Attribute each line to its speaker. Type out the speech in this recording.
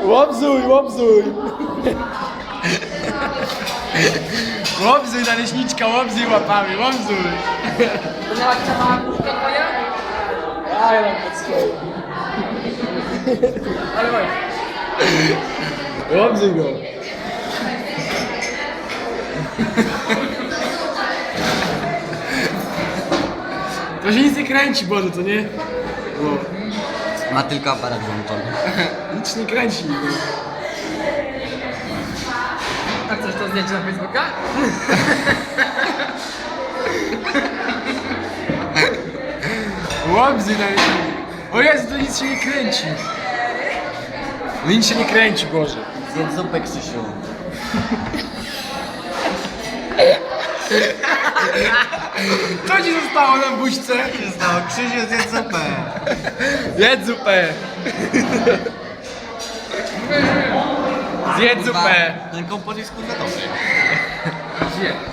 Speaker 1: Łobzuj, łobzuj! Łobzuj naleśniczka, łobzuj łapami, łobzuj!
Speaker 2: To miała taka mała puszka twoja?
Speaker 1: A ja mam pod swoją.
Speaker 2: Ale chodź.
Speaker 1: Łobzuj go! To się nic nie kręci, Boże, to nie? O,
Speaker 3: Ma tylko aparat włączony.
Speaker 1: nic nie kręci.
Speaker 2: A chcesz to zdjęcie na Facebooka?
Speaker 1: Łobzy na... O Jezu, to nic się nie kręci. No nic się nie kręci, Boże.
Speaker 3: Zjedz zupę, Krzysiu.
Speaker 1: Co ci zostało na buźce?
Speaker 3: Zostało, Krzysiu, zjedz zupę.
Speaker 1: Jedz zupę. Zjedz zupę.
Speaker 3: Ten kompot jest kurwa dobry.
Speaker 2: Gdzie?